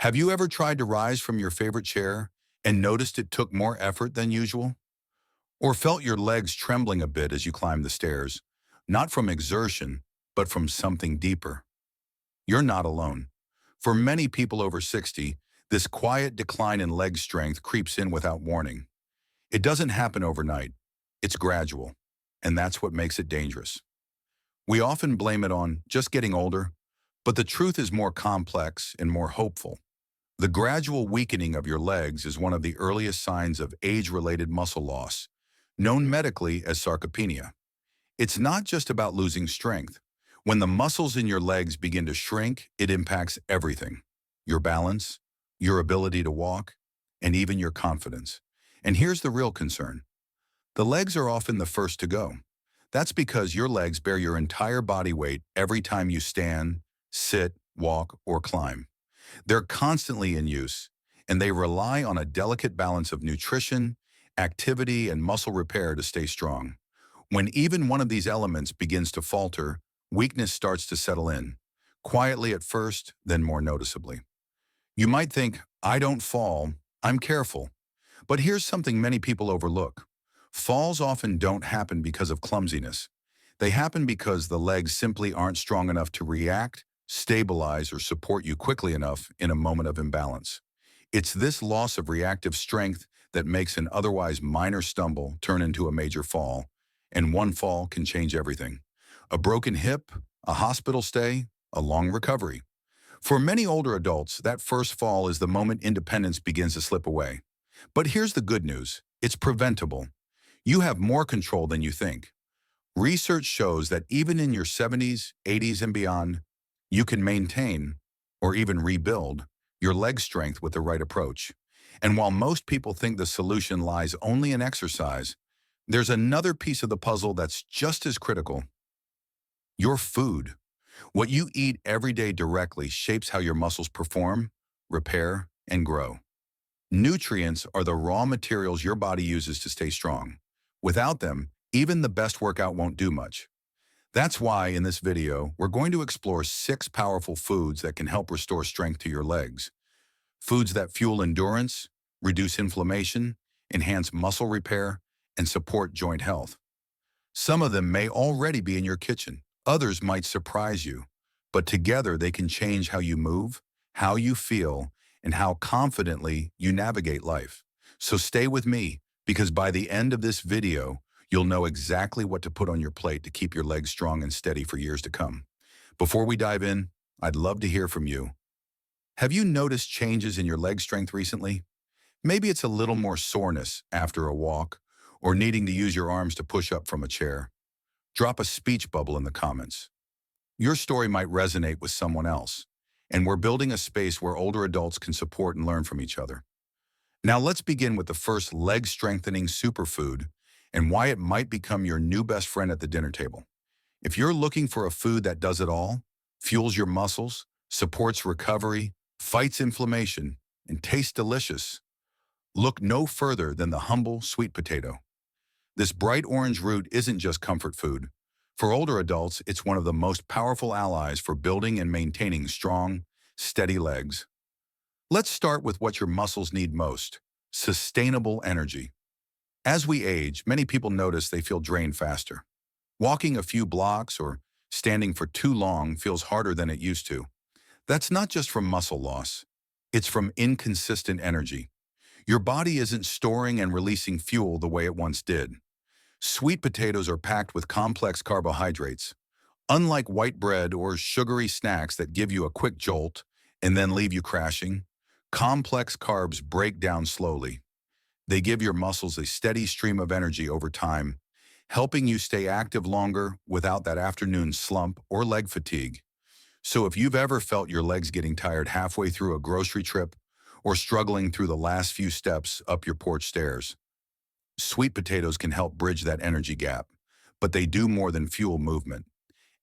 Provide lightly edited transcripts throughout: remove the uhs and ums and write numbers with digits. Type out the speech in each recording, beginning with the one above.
Have you ever tried to rise from your favorite chair and noticed it took more effort than usual? Or felt your legs trembling a bit as you climbed the stairs, not from exertion, but from something deeper? You're not alone. For many people over 60, this quiet decline in leg strength creeps in without warning. It doesn't happen overnight. It's gradual, and that's what makes it dangerous. We often blame it on just getting older, but the truth is more complex and more hopeful. The gradual weakening of your legs is one of the earliest signs of age-related muscle loss, known medically as sarcopenia. It's not just about losing strength. When the muscles in your legs begin to shrink, it impacts everything: your balance, your ability to walk, and even your confidence. And here's the real concern. The legs are often the first to go. That's because your legs bear your entire body weight every time you stand, sit, walk, or climb. They're constantly in use, and they rely on a delicate balance of nutrition, activity, and muscle repair to stay strong. When even one of these elements begins to falter, weakness starts to settle in, quietly at first, then more noticeably. You might think, I don't fall, I'm careful. But here's something many people overlook. Falls often don't happen because of clumsiness. They happen because the legs simply aren't strong enough to react, stabilize, or support you quickly enough in a moment of imbalance. It's this loss of reactive strength that makes an otherwise minor stumble turn into a major fall, and one fall can change everything. A broken hip, a hospital stay, a long recovery. For many older adults, that first fall is the moment independence begins to slip away. But here's the good news. It's preventable. You have more control than you think. Research shows that even in your 70s, 80s, and beyond, you can maintain, or even rebuild, your leg strength with the right approach. And while most people think the solution lies only in exercise, there's another piece of the puzzle that's just as critical: your food. What you eat every day directly shapes how your muscles perform, repair, and grow. Nutrients are the raw materials your body uses to stay strong. Without them, even the best workout won't do much. That's why in this video, we're going to explore 6 powerful foods that can help restore strength to your legs. Foods that fuel endurance, reduce inflammation, enhance muscle repair, and support joint health. Some of them may already be in your kitchen. Others might surprise you. But together they can change how you move, how you feel, and how confidently you navigate life. So stay with me, because by the end of this video, you'll know exactly what to put on your plate to keep your legs strong and steady for years to come. Before we dive in, I'd love to hear from you. Have you noticed changes in your leg strength recently? Maybe it's a little more soreness after a walk, or needing to use your arms to push up from a chair. Drop a speech bubble in the comments. Your story might resonate with someone else, and we're building a space where older adults can support and learn from each other. Now let's begin with the first leg-strengthening superfood and why it might become your new best friend at the dinner table. If you're looking for a food that does it all, fuels your muscles, supports recovery, fights inflammation, and tastes delicious, look no further than the humble sweet potato. This bright orange root isn't just comfort food. For older adults, it's one of the most powerful allies for building and maintaining strong, steady legs. Let's start with what your muscles need most: sustainable energy. As we age, many people notice they feel drained faster. Walking a few blocks or standing for too long feels harder than it used to. That's not just from muscle loss. It's from inconsistent energy. Your body isn't storing and releasing fuel the way it once did. Sweet potatoes are packed with complex carbohydrates. Unlike white bread or sugary snacks that give you a quick jolt and then leave you crashing, complex carbs break down slowly. They give your muscles a steady stream of energy over time, helping you stay active longer without that afternoon slump or leg fatigue. So if you've ever felt your legs getting tired halfway through a grocery trip or struggling through the last few steps up your porch stairs, sweet potatoes can help bridge that energy gap, but they do more than fuel movement.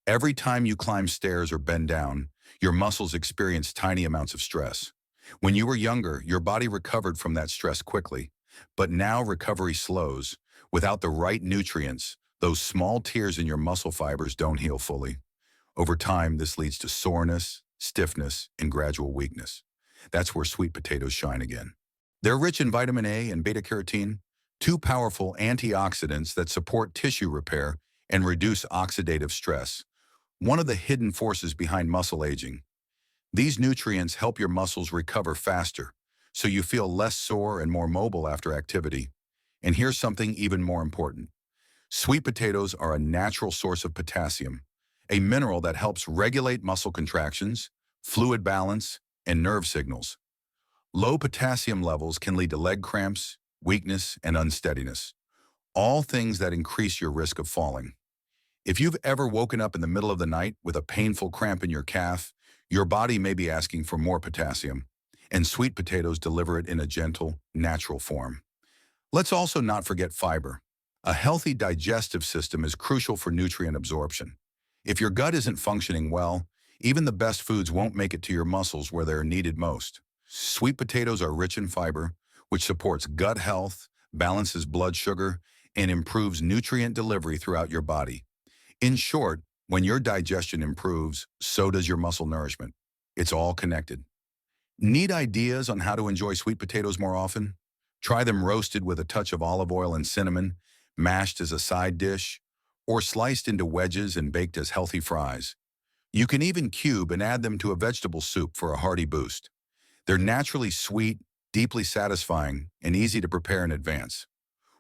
Every time you climb stairs or bend down, your muscles experience tiny amounts of stress. When you were younger, your body recovered from that stress quickly, but now recovery slows. Without the right nutrients, those small tears in your muscle fibers don't heal fully. Over time, this leads to soreness, stiffness, and gradual weakness. That's where sweet potatoes shine again. They're rich in vitamin A and beta-carotene, two powerful antioxidants that support tissue repair and reduce oxidative stress, one of the hidden forces behind muscle aging. These nutrients help your muscles recover faster, so you feel less sore and more mobile after activity. And here's something even more important. Sweet potatoes are a natural source of potassium, a mineral that helps regulate muscle contractions, fluid balance, and nerve signals. Low potassium levels can lead to leg cramps, weakness, and unsteadiness, all things that increase your risk of falling. If you've ever woken up in the middle of the night with a painful cramp in your calf, your body may be asking for more potassium, and sweet potatoes deliver it in a gentle, natural form. Let's also not forget fiber. A healthy digestive system is crucial for nutrient absorption. If your gut isn't functioning well, even the best foods won't make it to your muscles where they're needed most. Sweet potatoes are rich in fiber, which supports gut health, balances blood sugar, and improves nutrient delivery throughout your body. In short, when your digestion improves, so does your muscle nourishment. It's all connected. Need ideas on how to enjoy sweet potatoes more often? Try them roasted with a touch of olive oil and cinnamon, mashed as a side dish, or sliced into wedges and baked as healthy fries. You can even cube and add them to a vegetable soup for a hearty boost. They're naturally sweet, deeply satisfying, and easy to prepare in advance.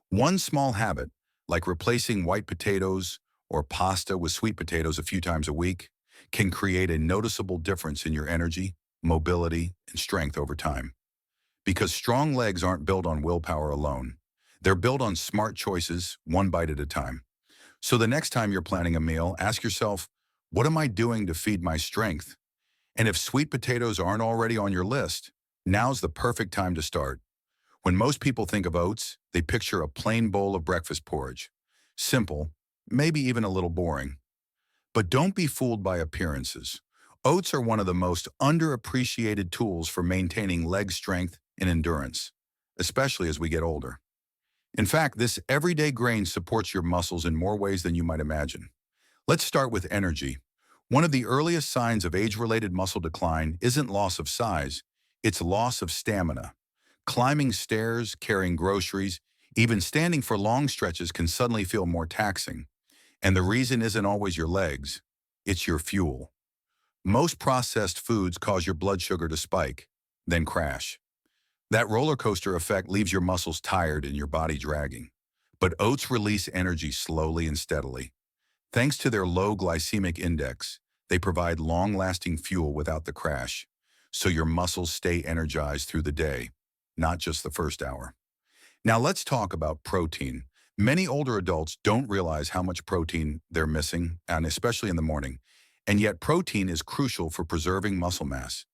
One small habit, like replacing white potatoes or pasta with sweet potatoes a few times a week, can create a noticeable difference in your energy, mobility, and strength over time. Because strong legs aren't built on willpower alone. They're built on smart choices, one bite at a time. So the next time you're planning a meal, ask yourself, what am I doing to feed my strength? And if sweet potatoes aren't already on your list, now's the perfect time to start. When most people think of oats, they picture a plain bowl of breakfast porridge. Simple, maybe even a little boring. But don't be fooled by appearances. Oats are one of the most underappreciated tools for maintaining leg strength and endurance, especially as we get older. In fact, this everyday grain supports your muscles in more ways than you might imagine. Let's start with energy. One of the earliest signs of age-related muscle decline isn't loss of size, it's loss of stamina. Climbing stairs, carrying groceries, even standing for long stretches can suddenly feel more taxing. And the reason isn't always your legs, it's your fuel. Most processed foods cause your blood sugar to spike, then crash. That roller coaster effect leaves your muscles tired and your body dragging. But oats release energy slowly and steadily. Thanks to their low glycemic index, they provide long-lasting fuel without the crash, so your muscles stay energized through the day, not just the first hour. Now let's talk about protein. Many older adults don't realize how much protein they're missing, and especially in the morning. And yet protein is crucial for preserving muscle mass.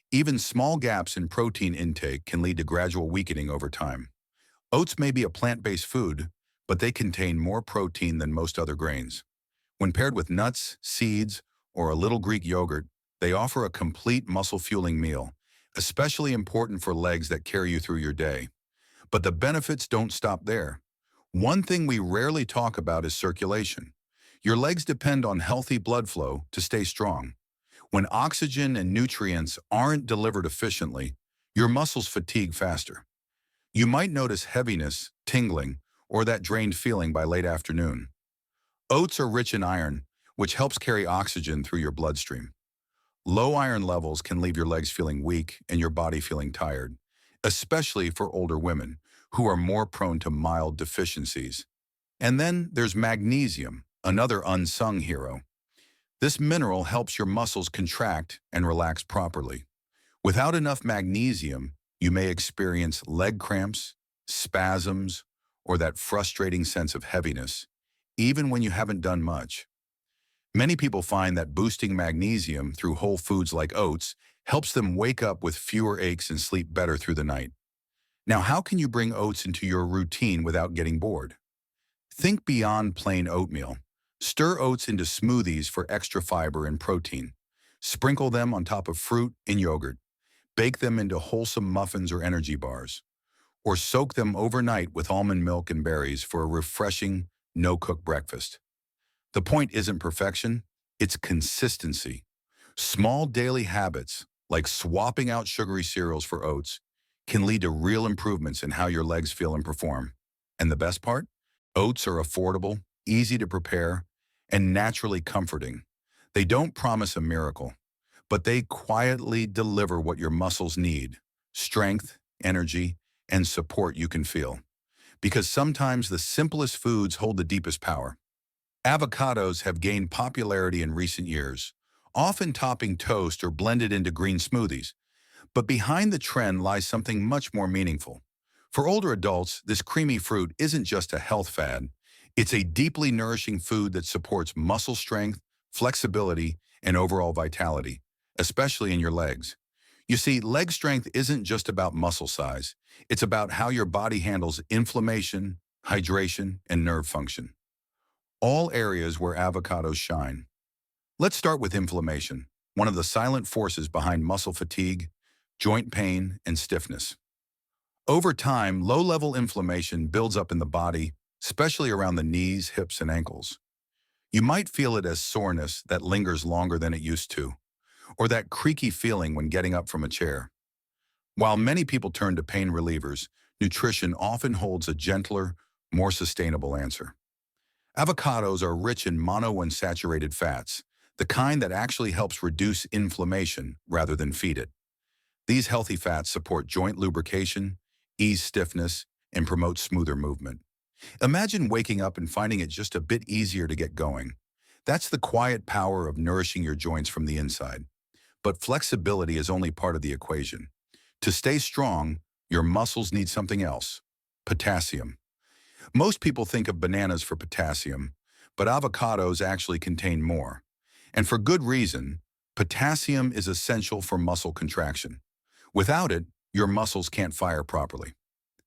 Even small gaps in protein intake can lead to gradual weakening over time. Oats may be a plant-based food, but they contain more protein than most other grains. When paired with nuts, seeds, or a little Greek yogurt, they offer a complete muscle-fueling meal, especially important for legs that carry you through your day. But the benefits don't stop there. One thing we rarely talk about is circulation. Your legs depend on healthy blood flow to stay strong. When oxygen and nutrients aren't delivered efficiently, your muscles fatigue faster. You might notice heaviness, tingling, or that drained feeling by late afternoon. Oats are rich in iron, which helps carry oxygen through your bloodstream. Low iron levels can leave your legs feeling weak and your body feeling tired, especially for older women, who are more prone to mild deficiencies. And then there's magnesium, another unsung hero. This mineral helps your muscles contract and relax properly. Without enough magnesium, you may experience leg cramps, spasms, or that frustrating sense of heaviness, even when you haven't done much. Many people find that boosting magnesium through whole foods like oats helps them wake up with fewer aches and sleep better through the night. Now, how can you bring oats into your routine without getting bored? Think beyond plain oatmeal. Stir oats into smoothies for extra fiber and protein. Sprinkle them on top of fruit and yogurt. Bake them into wholesome muffins or energy bars. Or soak them overnight with almond milk and berries for a refreshing, no-cook breakfast. The point isn't perfection, it's consistency. Small daily habits, like swapping out sugary cereals for oats, can lead to real improvements in how your legs feel and perform. And the best part? Oats are affordable, easy to prepare, and naturally comforting. They don't promise a miracle, but they quietly deliver what your muscles need: strength, energy, and support you can feel. Because sometimes the simplest foods hold the deepest power. Avocados have gained popularity in recent years, often topping toast or blended into green smoothies. But behind the trend lies something much more meaningful. For older adults, this creamy fruit isn't just a health fad. It's a deeply nourishing food that supports muscle strength, flexibility, and overall vitality, especially in your legs. You see, leg strength isn't just about muscle size. It's about how your body handles inflammation, hydration, and nerve function. All areas where avocados shine. Let's start with inflammation, one of the silent forces behind muscle fatigue, joint pain, and stiffness. Over time, low-level inflammation builds up in the body, especially around the knees, hips, and ankles. You might feel it as soreness that lingers longer than it used to, or that creaky feeling when getting up from a chair. While many people turn to pain relievers, nutrition often holds a gentler, more sustainable answer. Avocados are rich in monounsaturated fats, the kind that actually helps reduce inflammation rather than feed it. These healthy fats support joint lubrication, ease stiffness, and promote smoother movement. Imagine waking up and finding it just a bit easier to get going. That's the quiet power of nourishing your joints from the inside. But flexibility is only part of the equation. To stay strong, your muscles need something else: potassium. Most people think of bananas for potassium, but avocados actually contain more. And for good reason. Potassium is essential for muscle contraction. Without it, your muscles can't fire properly.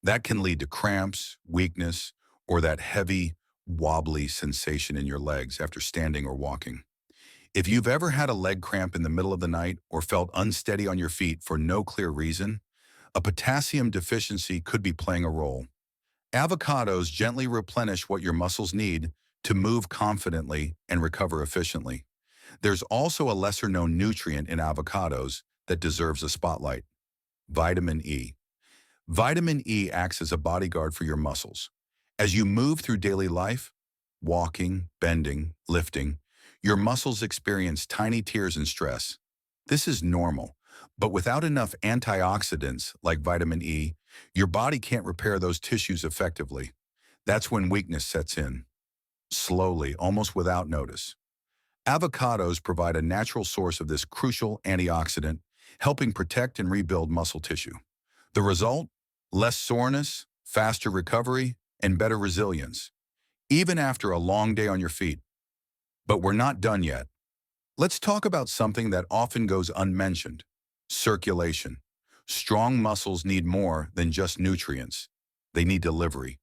That can lead to cramps, weakness, or that heavy, wobbly sensation in your legs after standing or walking. If you've ever had a leg cramp in the middle of the night or felt unsteady on your feet for no clear reason, a potassium deficiency could be playing a role. Avocados gently replenish what your muscles need to move confidently and recover efficiently. There's also a lesser-known nutrient in avocados that deserves a spotlight: vitamin E. Vitamin E acts as a bodyguard for your muscles. As you move through daily life, walking, bending, lifting, your muscles experience tiny tears and stress. This is normal, but without enough antioxidants like vitamin E, your body can't repair those tissues effectively. That's when weakness sets in, slowly, almost without notice. Avocados provide a natural source of this crucial antioxidant, helping protect and rebuild muscle tissue. The result? Less soreness, faster recovery, and better resilience, even after a long day on your feet. But we're not done yet. Let's talk about something that often goes unmentioned: circulation. Strong muscles need more than just nutrients. They need delivery.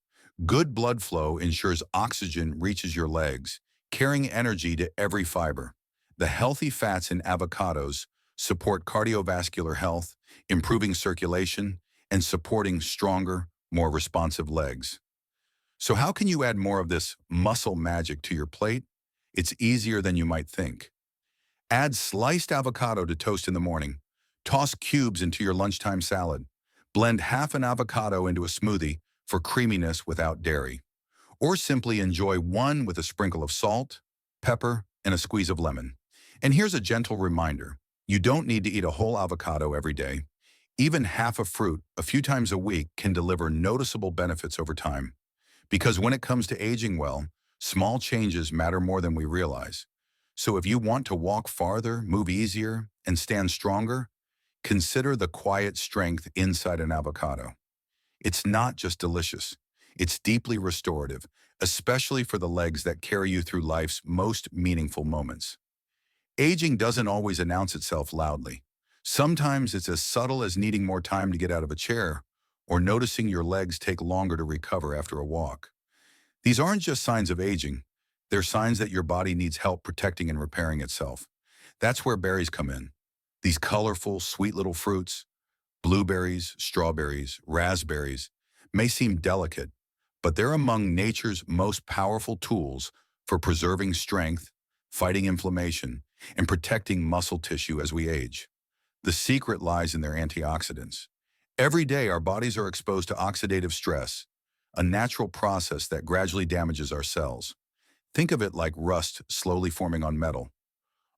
Good blood flow ensures oxygen reaches your legs, carrying energy to every fiber. The healthy fats in avocados support cardiovascular health, improving circulation, and supporting stronger, more responsive legs. So how can you add more of this muscle magic to your plate? It's easier than you might think. Add sliced avocado to toast in the morning. Toss cubes into your lunchtime salad. Blend half an avocado into a smoothie for creaminess without dairy. Or simply enjoy one with a sprinkle of salt, pepper, and a squeeze of lemon. And here's a gentle reminder: you don't need to eat a whole avocado every day. Even half a fruit a few times a week can deliver noticeable benefits over time. Because when it comes to aging well, small changes matter more than we realize. So if you want to walk farther, move easier, and stand stronger, consider the quiet strength inside an avocado. It's not just delicious. It's deeply restorative, especially for the legs that carry you through life's most meaningful moments. Aging doesn't always announce itself loudly. Sometimes it's as subtle as needing more time to get out of a chair or noticing your legs take longer to recover after a walk. These aren't just signs of aging. They're signs that your body needs help protecting and repairing itself. That's where berries come in. These colorful, sweet little fruits, blueberries, strawberries, raspberries, may seem delicate, but they're among nature's most powerful tools for preserving strength, fighting inflammation, and protecting muscle tissue as we age. The secret lies in their antioxidants. Every day, our bodies are exposed to oxidative stress, a natural process that gradually damages our cells. Think of it like rust slowly forming on metal.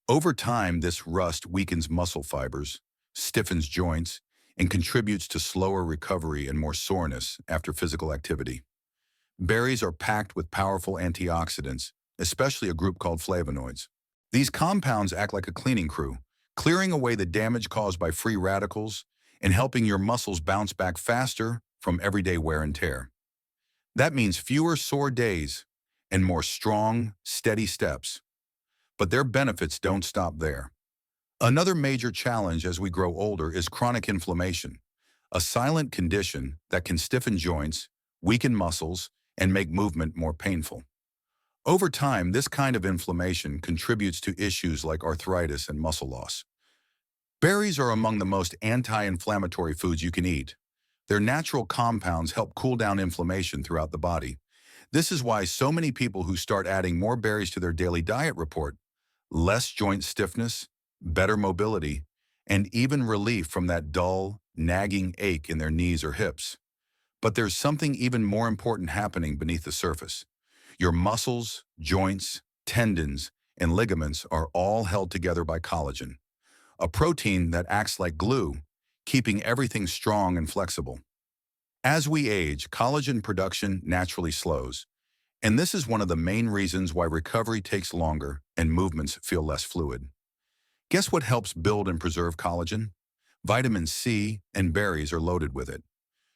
Over time, this rust weakens muscle fibers, stiffens joints, and contributes to slower recovery and more soreness after physical activity. Berries are packed with powerful antioxidants, especially a group called flavonoids. These compounds act like a cleaning crew, clearing away the damage caused by free radicals and helping your muscles bounce back faster from everyday wear and tear. That means fewer sore days and more strong, steady steps. But their benefits don't stop there. Another major challenge as we grow older is chronic inflammation, a silent condition that can stiffen joints, weaken muscles, and make movement more painful. Over time, this kind of inflammation contributes to issues like arthritis and muscle loss. Berries are among the most anti-inflammatory foods you can eat. Their natural compounds help cool down inflammation throughout the body. This is why so many people who start adding more berries to their daily diet report less joint stiffness, better mobility, and even relief from that dull, nagging ache in their knees or hips. But there's something even more important happening beneath the surface. Your muscles, joints, tendons, and ligaments are all held together by collagen, a protein that acts like glue, keeping everything strong and flexible. As we age, collagen production naturally slows, and this is one of the main reasons why recovery takes longer and movements feel less fluid. Guess what helps build and preserve collagen? Vitamin C and berries are loaded with it.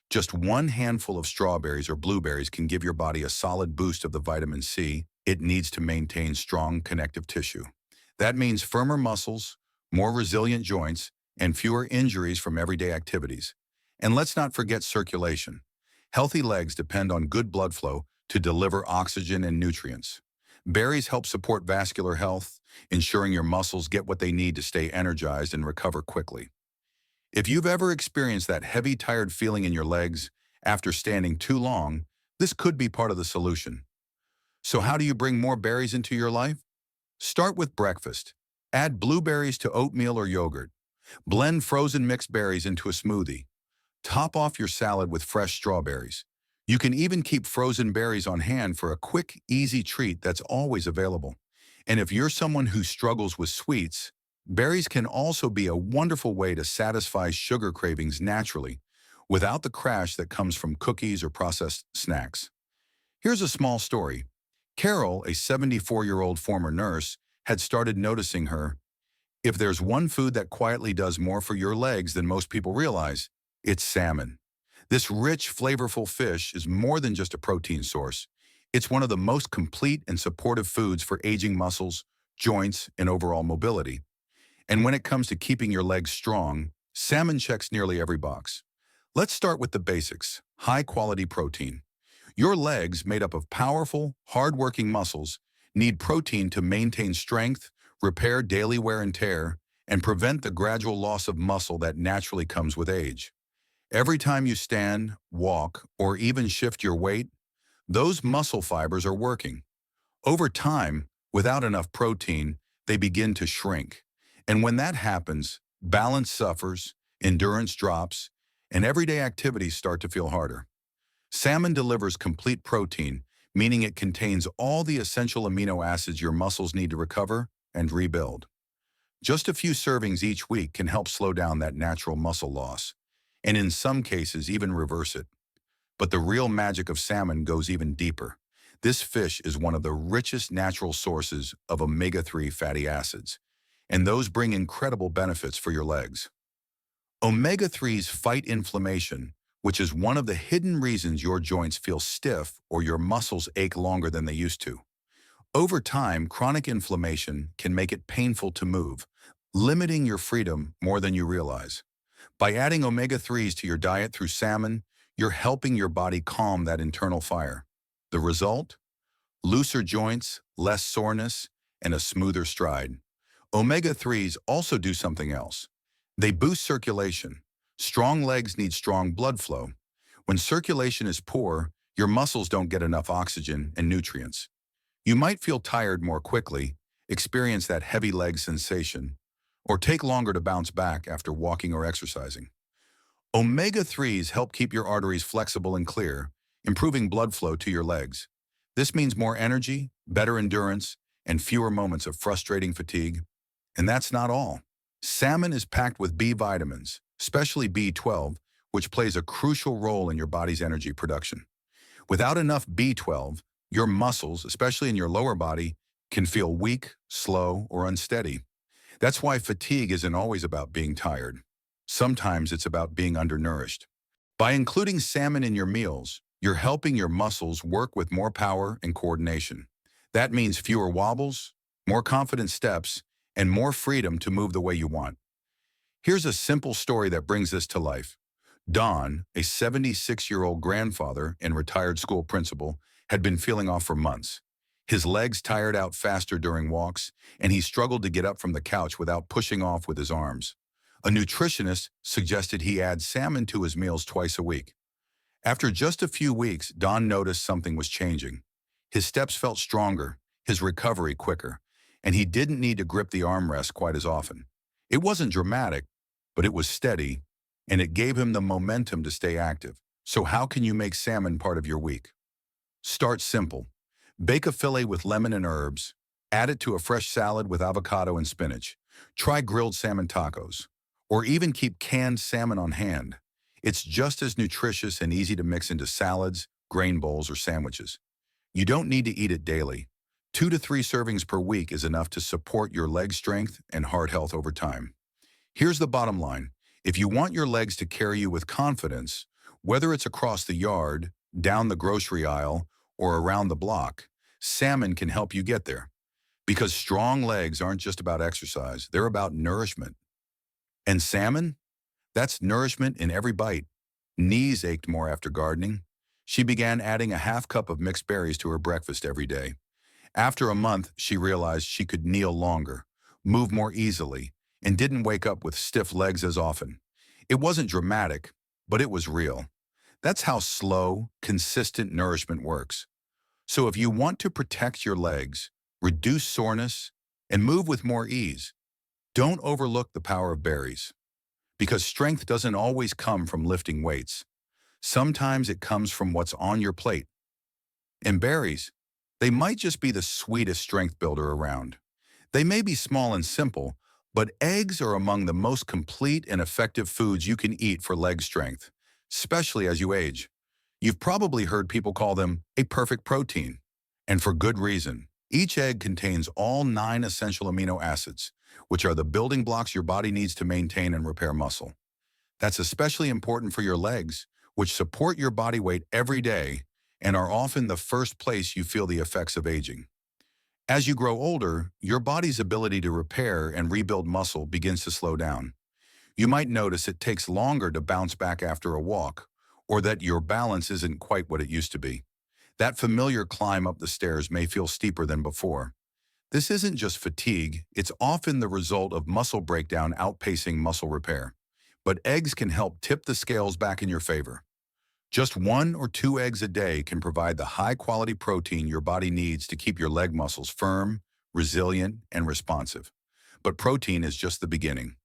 Just one handful of strawberries or blueberries can give your body a solid boost of the vitamin C it needs to maintain strong connective tissue. That means firmer muscles, more resilient joints, and fewer injuries from everyday activities. And let's not forget circulation. Healthy legs depend on good blood flow to deliver oxygen and nutrients. Berries help support vascular health, ensuring your muscles get what they need to stay energized and recover quickly. If you've ever experienced that heavy, tired feeling in your legs after standing too long, this could be part of the solution. So how do you bring more berries into your life? Start with breakfast. Add blueberries to oatmeal or yogurt. Blend frozen mixed berries into a smoothie. Top off your salad with fresh strawberries. You can even keep frozen berries on hand for a quick, easy treat that's always available. And if you're someone who struggles with sweets, berries can also be a wonderful way to satisfy sugar cravings naturally, without the crash that comes from cookies or processed snacks. Here's a small story. Carol, a 74-year-old former nurse, had started noticing if there's one food that quietly does more for your legs than most people realize, it's salmon. This rich, flavorful fish is more than just a protein source. It's one of the most complete and supportive foods for aging muscles, joints, and overall mobility. And when it comes to keeping your legs strong, salmon checks nearly every box. Let's start with the basics: high-quality protein. Your legs, made up of powerful, hard-working muscles, need protein to maintain strength, repair daily wear and tear, and prevent the gradual loss of muscle that naturally comes with age. Every time you stand, walk, or even shift your weight, those muscle fibers are working. Over time, without enough protein, they begin to shrink. And when that happens, balance suffers, endurance drops, and everyday activities start to feel harder. Salmon delivers complete protein, meaning it contains all the essential amino acids your muscles need to recover and rebuild. Just a few servings each week can help slow down that natural muscle loss, and in some cases even reverse it. But the real magic of salmon goes even deeper. This fish is one of the richest natural sources of omega-3 fatty acids, and those bring incredible benefits for your legs. Omega-3s fight inflammation, which is one of the hidden reasons your joints feel stiff or your muscles ache longer than they used to. Over time, chronic inflammation can make it painful to move, limiting your freedom more than you realize. By adding omega-3s to your diet through salmon, you're helping your body calm that internal fire. The result? Looser joints, less soreness, and a smoother stride. Omega-3s also do something else. They boost circulation. Strong legs need strong blood flow. When circulation is poor, your muscles don't get enough oxygen and nutrients. You might feel tired more quickly, experience that heavy leg sensation, or take longer to bounce back after walking or exercising. Omega-3s help keep your arteries flexible and clear, improving blood flow to your legs. This means more energy, better endurance, and fewer moments of frustrating fatigue. And that's not all. Salmon is packed with B vitamins, especially B12, which plays a crucial role in your body's energy production. Without enough B12, your muscles, especially in your lower body, can feel weak, slow, or unsteady. That's why fatigue isn't always about being tired. Sometimes it's about being undernourished. By including salmon in your meals, you're helping your muscles work with more power and coordination. That means fewer wobbles, more confident steps, and more freedom to move the way you want. Here's a simple story that brings this to life. Don, a 76-year-old grandfather and retired school principal, had been feeling off for months. His legs tired out faster during walks, and he struggled to get up from the couch without pushing off with his arms. A nutritionist suggested he add salmon to his meals twice a week. After just a few weeks, Don noticed something was changing. His steps felt stronger, his recovery quicker, and he didn't need to grip the armrest quite as often. It wasn't dramatic, but it was steady, and it gave him the momentum to stay active. So how can you make salmon part of your week? Start simple. Bake a fillet with lemon and herbs. Add it to a fresh salad with avocado and spinach. Try grilled salmon tacos. Or even keep canned salmon on hand. It's just as nutritious and easy to mix into salads, grain bowls, or sandwiches. You don't need to eat it daily. 2 to 3 servings per week is enough to support your leg strength and heart health over time. Here's the bottom line. If you want your legs to carry you with confidence, whether it's across the yard, down the grocery aisle, or around the block, salmon can help you get there. Because strong legs aren't just about exercise, they're about nourishment. And salmon? That's nourishment in every bite. Knees ached more after gardening. She began adding a half cup of mixed berries to her breakfast every day. After a month, she realized she could kneel longer, move more easily, and didn't wake up with stiff legs as often. It wasn't dramatic, but it was real. That's how slow, consistent nourishment works. So if you want to protect your legs, reduce soreness, and move with more ease, don't overlook the power of berries. Because strength doesn't always come from lifting weights. Sometimes it comes from what's on your plate. And berries, they might just be the sweetest strength builder around. They may be small and simple, but eggs are among the most complete and effective foods you can eat for leg strength, especially as you age. You've probably heard people call them a perfect protein. And for good reason. Each egg contains all 9 essential amino acids, which are the building blocks your body needs to maintain and repair muscle. That's especially important for your legs, which support your body weight every day and are often the first place you feel the effects of aging. As you grow older, your body's ability to repair and rebuild muscle begins to slow down. You might notice it takes longer to bounce back after a walk, or that your balance isn't quite what it used to be. That familiar climb up the stairs may feel steeper than before. This isn't just fatigue, it's often the result of muscle breakdown outpacing muscle repair. But eggs can help tip the scales back in your favor. Just 1 or 2 eggs a day can provide the high-quality protein your body needs to keep your leg muscles firm, resilient, and responsive. But protein is just the beginning.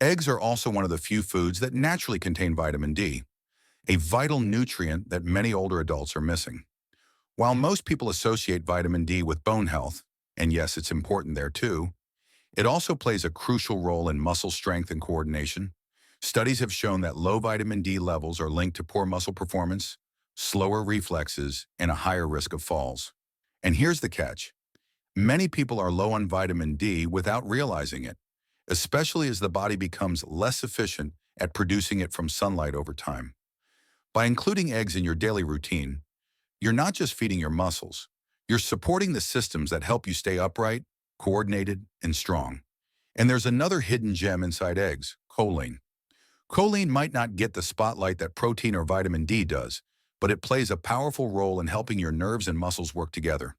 Eggs are also one of the few foods that naturally contain vitamin D, a vital nutrient that many older adults are missing. While most people associate vitamin D with bone health, and yes, it's important there too, it also plays a crucial role in muscle strength and coordination. Studies have shown that low vitamin D levels are linked to poor muscle performance, slower reflexes, and a higher risk of falls. And here's the catch. Many people are low on vitamin D without realizing it, especially as the body becomes less efficient at producing it from sunlight over time. By including eggs in your daily routine, you're not just feeding your muscles, you're supporting the systems that help you stay upright, coordinated, and strong. And there's another hidden gem inside eggs, choline. Choline might not get the spotlight that protein or vitamin D does, but it plays a powerful role in helping your nerves and muscles work together.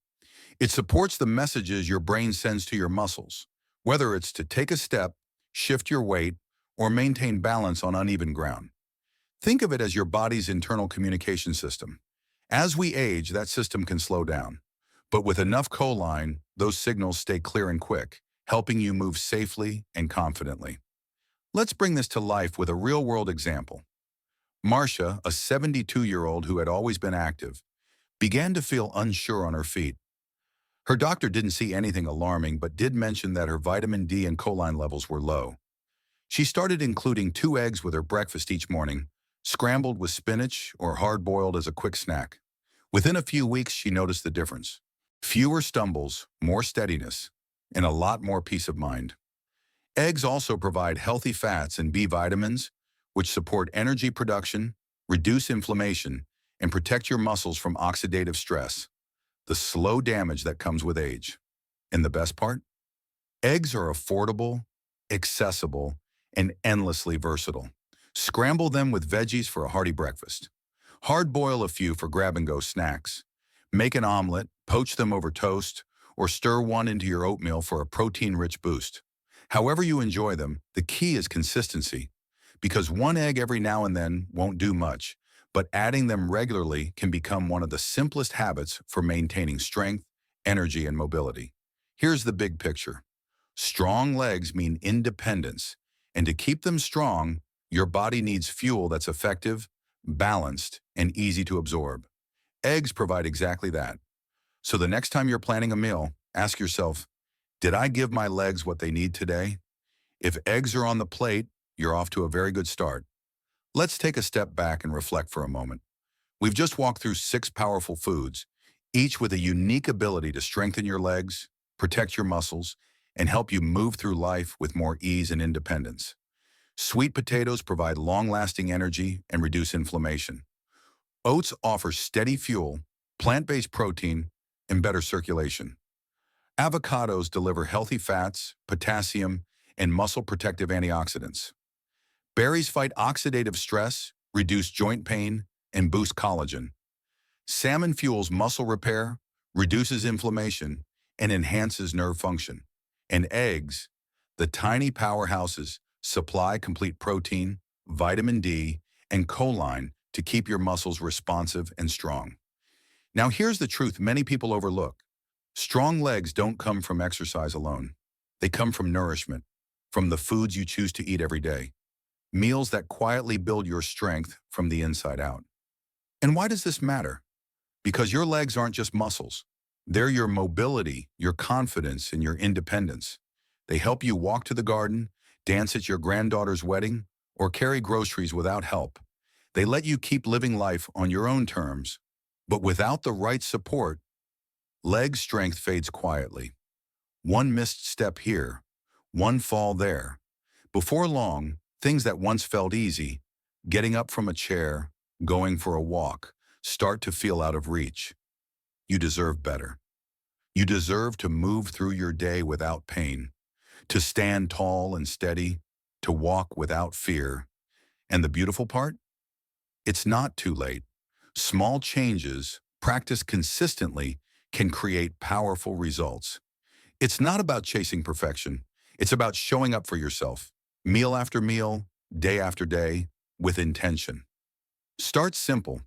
It supports the messages your brain sends to your muscles, whether it's to take a step, shift your weight, or maintain balance on uneven ground. Think of it as your body's internal communication system. As we age, that system can slow down. But with enough choline, those signals stay clear and quick, helping you move safely and confidently. Let's bring this to life with a real-world example. Marcia, a 72-year-old who had always been active, began to feel unsure on her feet. Her doctor didn't see anything alarming but did mention that her vitamin D and choline levels were low. She started including 2 eggs with her breakfast each morning, scrambled with spinach or hard-boiled as a quick snack. Within a few weeks, she noticed the difference. Fewer stumbles, more steadiness, and a lot more peace of mind. Eggs also provide healthy fats and B vitamins, which support energy production, reduce inflammation, and protect your muscles from oxidative stress, the slow damage that comes with age. And the best part? Eggs are affordable, accessible, and endlessly versatile. Scramble them with veggies for a hearty breakfast. Hard-boil a few for grab-and-go snacks. Make an omelet, poach them over toast, or stir one into your oatmeal for a protein-rich boost. However you enjoy them, the key is consistency, because 1 egg every now and then won't do much, but adding them regularly can become one of the simplest habits for maintaining strength, energy, and mobility. Here's the big picture. Strong legs mean independence, and to keep them strong, your body needs fuel that's effective, balanced, and easy to absorb. Eggs provide exactly that. So the next time you're planning a meal, ask yourself, did I give my legs what they need today? If eggs are on the plate, you're off to a very good start. Let's take a step back and reflect for a moment. We've just walked through 6 powerful foods, each with a unique ability to strengthen your legs, protect your muscles, and help you move through life with more ease and independence. Sweet potatoes provide long-lasting energy and reduce inflammation. Oats offer steady fuel, plant-based protein, and better circulation. Avocados deliver healthy fats, potassium, and muscle-protective antioxidants. Berries fight oxidative stress, reduce joint pain, and boost collagen. Salmon fuels muscle repair, reduces inflammation, and enhances nerve function. And eggs, the tiny powerhouses, supply complete protein, vitamin D, and choline to keep your muscles responsive and strong. Now here's the truth many people overlook. Strong legs don't come from exercise alone. They come from nourishment, from the foods you choose to eat every day. Meals that quietly build your strength from the inside out. And why does this matter? Because your legs aren't just muscles. They're your mobility, your confidence, and your independence. They help you walk to the garden, dance at your granddaughter's wedding, or carry groceries without help. They let you keep living life on your own terms. But without the right support, leg strength fades quietly. One missed step here, one fall there. Before long, things that once felt easy, getting up from a chair, going for a walk, start to feel out of reach. You deserve better. You deserve to move through your day without pain, to stand tall and steady, to walk without fear. And the beautiful part? It's not too late. Small changes, practiced consistently, can create powerful results. It's not about chasing perfection. It's about showing up for yourself, meal after meal, day after day, with intention. Start simple.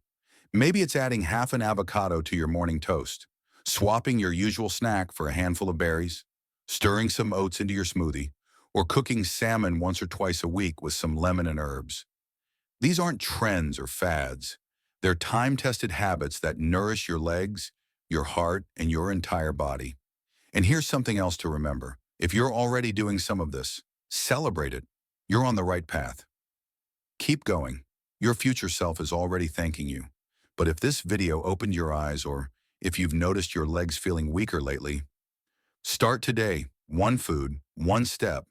Maybe it's adding half an avocado to your morning toast, swapping your usual snack for a handful of berries, stirring some oats into your smoothie, or cooking salmon once or twice a week with some lemon and herbs. These aren't trends or fads. They're time-tested habits that nourish your legs, your heart, and your entire body. And here's something else to remember. If you're already doing some of this, celebrate it. You're on the right path. Keep going. Your future self is already thanking you. But if this video opened your eyes, or if you've noticed your legs feeling weaker lately, start today. One food, one step.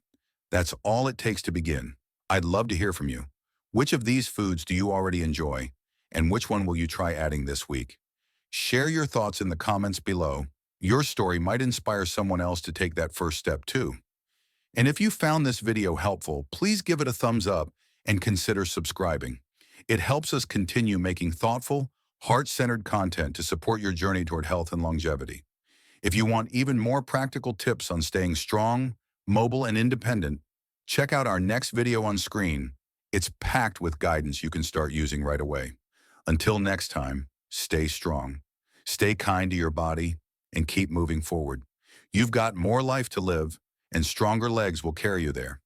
That's all it takes to begin. I'd love to hear from you. Which of these foods do you already enjoy? And which one will you try adding this week? Share your thoughts in the comments below. Your story might inspire someone else to take that first step too. And if you found this video helpful, please give it a thumbs up and consider subscribing. It helps us continue making thoughtful, heart-centered content to support your journey toward health and longevity. If you want even more practical tips on staying strong, mobile, and independent, check out our next video on screen. It's packed with guidance you can start using right away. Until next time, stay strong, stay kind to your body, and keep moving forward. You've got more life to live, and stronger legs will carry you there.